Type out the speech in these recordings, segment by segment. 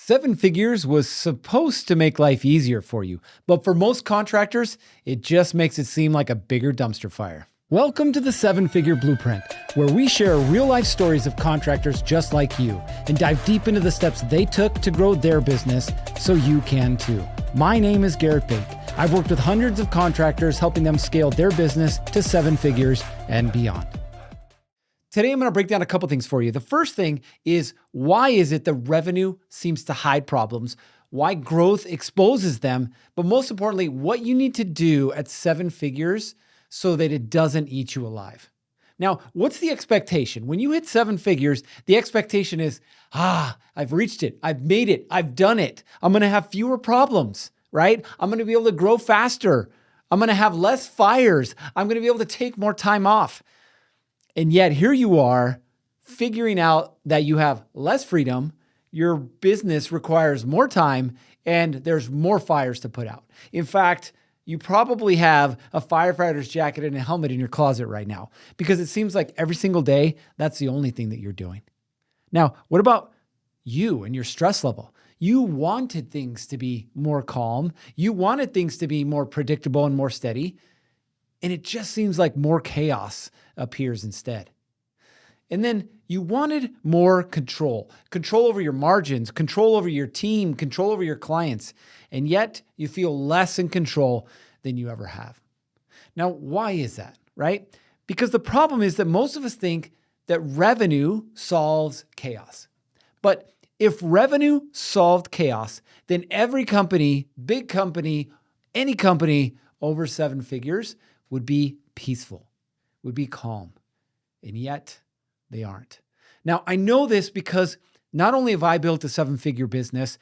Seven figures was supposed to make life easier for you, but for most contractors, it just makes it seem like a bigger dumpster fire. Welcome to the Seven Figure Blueprint, where we share real-life stories of contractors just like you and dive deep into the steps they took to grow their business so you can too. My name is Garrett Bake. I've worked with hundreds of contractors, helping them scale their business to seven figures and beyond. Today, I'm going to break down a couple things for you. The first thing is, why is it that revenue seems to hide problems? Why growth exposes them? But most importantly, what you need to do at seven figures so that it doesn't eat you alive. Now, what's the expectation? When you hit seven figures, the expectation is, I've reached it. I've made it. I've done it. I'm going to have fewer problems, right? I'm going to be able to grow faster. I'm going to have less fires. I'm going to be able to take more time off. And yet here you are figuring out that you have less freedom, your business requires more time, and there's more fires to put out. In fact, you probably have a firefighter's jacket and a helmet in your closet right now because it seems like every single day, that's the only thing that you're doing. Now, what about you and your stress level? You wanted things to be more calm. You wanted things to be more predictable and more steady. And it just seems like more chaos appears instead. And then you wanted more control over your margins, control over your team, control over your clients. And yet you feel less in control than you ever have. Now, why is that, right? Because the problem is that most of us think that revenue solves chaos. But if revenue solved chaos, then every company, big company, any company over seven figures would be peaceful, would be calm. And yet they aren't. Now, I know this because not only have I built a seven-figure business,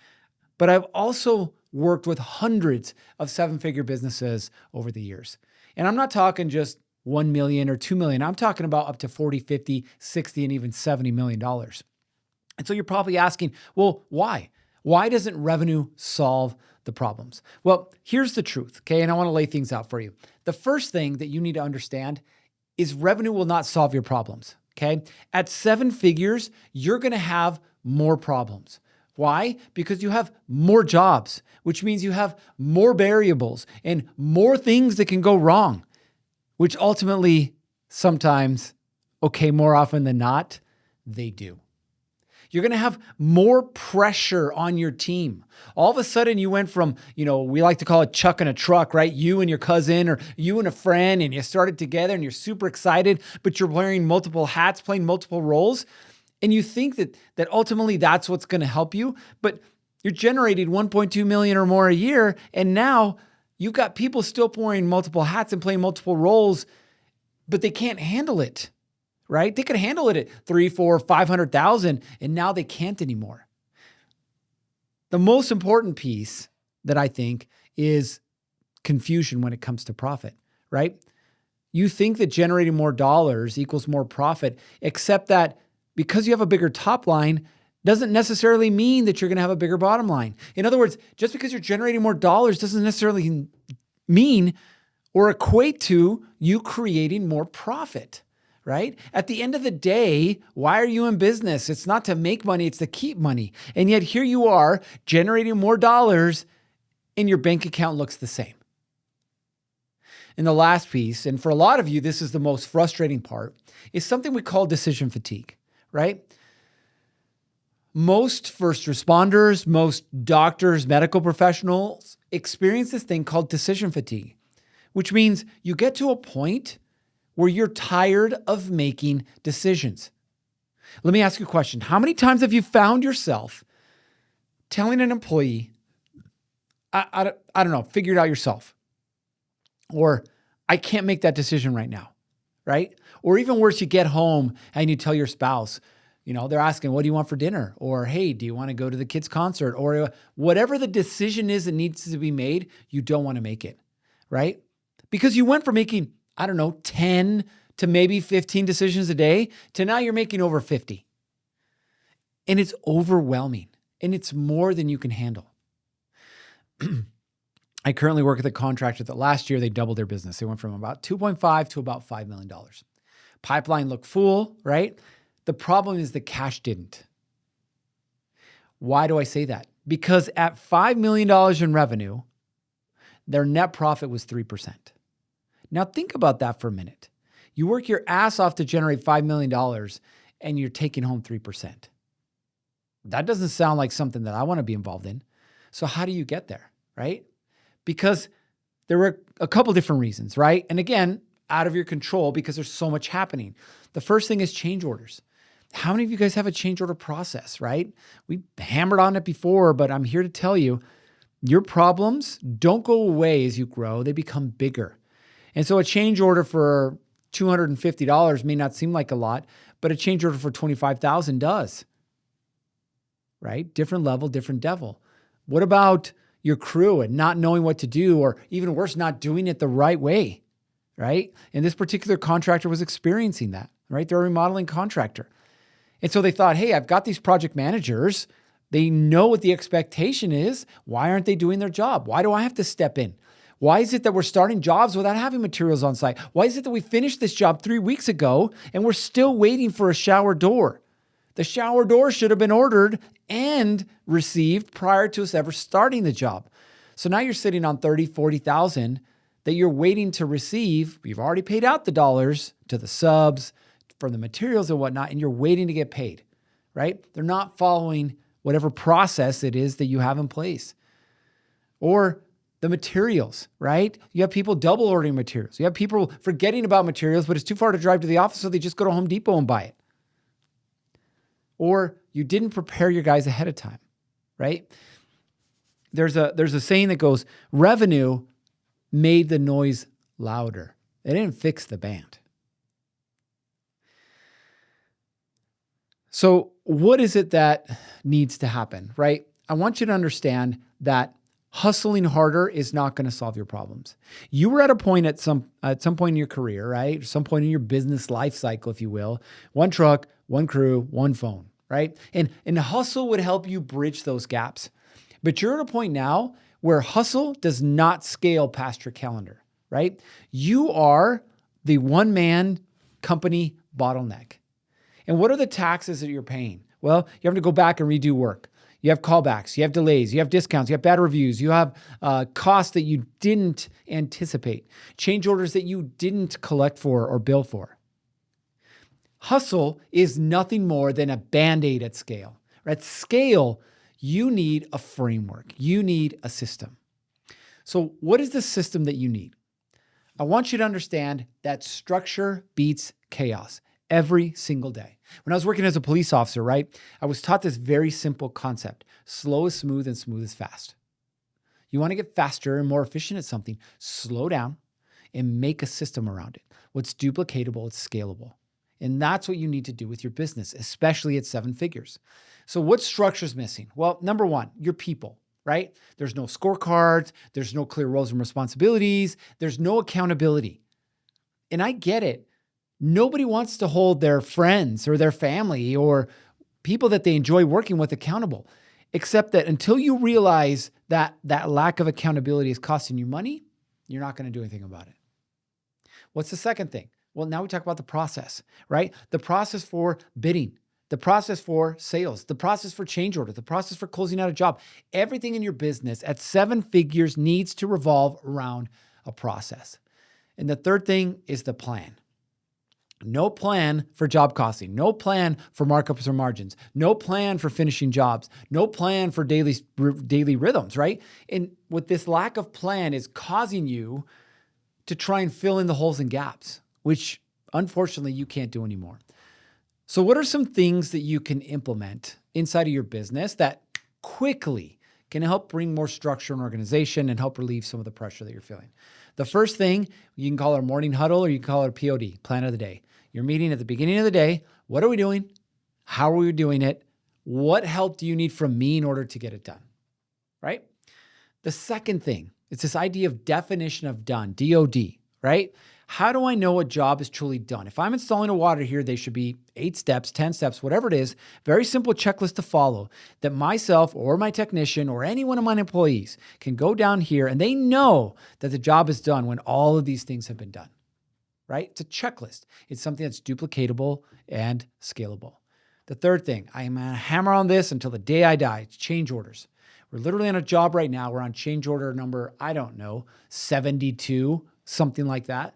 but I've also worked with hundreds of seven-figure businesses over the years. And I'm not talking just 1 million or 2 million. I'm talking about up to 40, 50, 60, and even $70 million. And so you're probably asking, well, why? Why doesn't revenue solve the problems? Well, here's the truth, okay? And I want to lay things out for you. The first thing that you need to understand is revenue will not solve your problems, okay? At seven figures, you're going to have more problems. Why? Because you have more jobs, which means you have more variables and more things that can go wrong, which ultimately sometimes, okay, more often than not, they do. You're going to have more pressure on your team. All of a sudden you went from, we like to call it chucking a truck, right? You and your cousin or you and a friend, and you started together and you're super excited, but you're wearing multiple hats, playing multiple roles. And you think that ultimately that's what's going to help you, but you're generating 1.2 million or more a year. And now you've got people still wearing multiple hats and playing multiple roles, but they can't handle it. Right? They could handle it at 3, 4, 500,000, and now they can't anymore. The most important piece that I think is confusion when it comes to profit, right? You think that generating more dollars equals more profit, except that because you have a bigger top line doesn't necessarily mean that you're going to have a bigger bottom line. In other words, just because you're generating more dollars doesn't necessarily mean or equate to you creating more profit. Right? At the end of the day, why are you in business? It's not to make money, it's to keep money. And yet here you are generating more dollars and your bank account looks the same. And the last piece, and for a lot of you, this is the most frustrating part, is something we call decision fatigue, right? Most first responders, most doctors, medical professionals experience this thing called decision fatigue, which means you get to a point where you're tired of making decisions. Let me ask you a question. How many times have you found yourself telling an employee, I don't know, figure it out yourself, or I can't make that decision right now, right? Or even worse, you get home and you tell your spouse, they're asking, what do you want for dinner? Or, hey, do you want to go to the kids' concert? Or whatever the decision is that needs to be made, you don't want to make it, right? Because you went from making 10 to maybe 15 decisions a day to now you're making over 50. And it's overwhelming and it's more than you can handle. I currently work with a contractor that last year they doubled their business. They went from about 2.5 to about $5 million. Pipeline looked full, right? The problem is the cash didn't. Why do I say that? because at $5 million in revenue, their net profit was 3%. Now think about that for a minute. You work your ass off to generate $5 million and you're taking home 3%. That doesn't sound like something that I want to be involved in. So how do you get there, right? Because there were a couple different reasons, right? And again, out of your control because there's so much happening. The first thing is change orders. How many of you guys have a change order process, right? We hammered on it before, but I'm here to tell you, your problems don't go away as you grow. They become bigger. And so a change order for $250 may not seem like a lot, but a change order for $25,000 does, right? Different level, different devil. What about your crew and not knowing what to do, or even worse, not doing it the right way, right? And this particular contractor was experiencing that, right? They're a remodeling contractor. And so they thought, hey, I've got these project managers. They know what the expectation is. Why aren't they doing their job? Why do I have to step in? Why is it that we're starting jobs without having materials on site? Why is it that we finished this job 3 weeks ago and we're still waiting for a shower door? The shower door should have been ordered and received prior to us ever starting the job. So now you're sitting on $30,000, $40,000 that you're waiting to receive. You've already paid out the dollars to the subs for the materials and whatnot, and you're waiting to get paid, right? They're not following whatever process it is that you have in place. Or the materials, right? You have people double ordering materials. You have people forgetting about materials, but it's too far to drive to the office, so they just go to Home Depot and buy it. Or you didn't prepare your guys ahead of time, right? There's a saying that goes, revenue made the noise louder. It didn't fix the band. So what is it that needs to happen, right? I want you to understand that hustling harder is not going to solve your problems. You were at a point at some point in your career, right? Some point in your business life cycle, if you will. One truck, one crew, one phone, right? And hustle would help you bridge those gaps. But you're at a point now where hustle does not scale past your calendar, right? You are the one-man company bottleneck. And what are the taxes that you're paying? Well, you have to go back and redo work. You have callbacks, you have delays, you have discounts, you have bad reviews, you have costs that you didn't anticipate, change orders that you didn't collect for or bill for. Hustle is nothing more than a Band-Aid at scale. At scale, you need a framework. You need a system. So what is the system that you need? I want you to understand that structure beats chaos every single day. When I was working as a police officer, right, I was taught this very simple concept. Slow is smooth and smooth is fast. You want to get faster and more efficient at something, slow down and make a system around it. What's duplicatable, it's scalable. And that's what you need to do with your business, especially at 7 figures. So what structure is missing? Well, number one, your people, right? There's no scorecards. There's no clear roles and responsibilities. There's no accountability. And I get it. Nobody wants to hold their friends or their family or people that they enjoy working with accountable, except that until you realize that that lack of accountability is costing you money, you're not going to do anything about it. What's the second thing? Well, now we talk about the process, right? The process for bidding, the process for sales, the process for change order, the process for closing out a job. Everything in your business at 7 figures needs to revolve around a process. And the third thing is the plan. No plan for job costing, no plan for markups or margins, no plan for finishing jobs, no plan for daily rhythms, right? And what this lack of plan is causing you to try and fill in the holes and gaps, which unfortunately you can't do anymore. So what are some things that you can implement inside of your business that quickly can help bring more structure and organization and help relieve some of the pressure that you're feeling? The first thing, you can call it a morning huddle or you can call it a POD, plan of the day. You're meeting at the beginning of the day. What are we doing? How are we doing it? What help do you need from me in order to get it done, right? The second thing, it's this idea of definition of done, DOD, right? How do I know a job is truly done? If I'm installing a water heater, they should be 8 steps, 10 steps, whatever it is, very simple checklist to follow that myself or my technician or any one of my employees can go down here and they know that the job is done when all of these things have been done, right? It's a checklist. It's something that's duplicatable and scalable. The third thing, I am going to hammer on this until the day I die. It's change orders. We're literally on a job right now. We're on change order number, 72, something like that.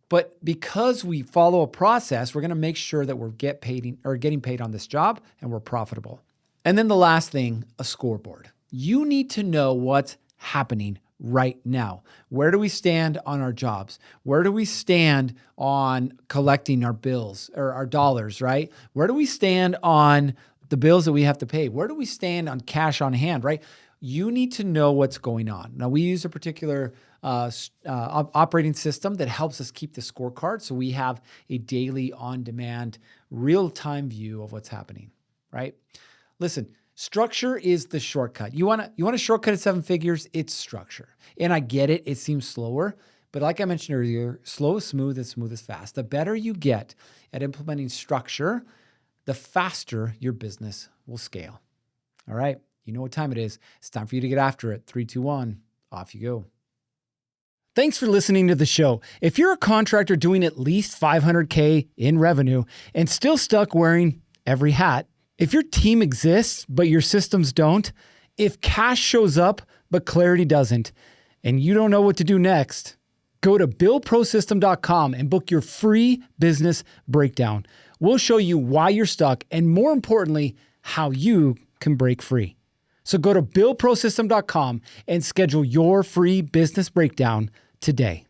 But because we follow a process, we're going to make sure that we're getting paid on this job and we're profitable. And then the last thing, a scoreboard. You need to know what's happening right now. Where do we stand on our jobs? Where do we stand on collecting our bills or our dollars, right? Where do we stand on the bills that we have to pay? Where do we stand on cash on hand, right? You need to know what's going on. Now, we use a particular operating system that helps us keep the scorecard. So we have a daily on-demand, real-time view of what's happening, right? Listen, structure is the shortcut. You want a shortcut at 7 figures? It's structure. And I get it. It seems slower. But like I mentioned earlier, slow is smooth and smooth is fast. The better you get at implementing structure, the faster your business will scale. All right. You know what time it is. It's time for you to get after it. 3, 2, 1, off you go. Thanks for listening to the show. If you're a contractor doing at least $500K in revenue and still stuck wearing every hat, if your team exists, but your systems don't, if cash shows up, but clarity doesn't, and you don't know what to do next, go to billprosystem.com and book your free business breakdown. We'll show you why you're stuck and, more importantly, how you can break free. So go to billprosystem.com and schedule your free business breakdown today.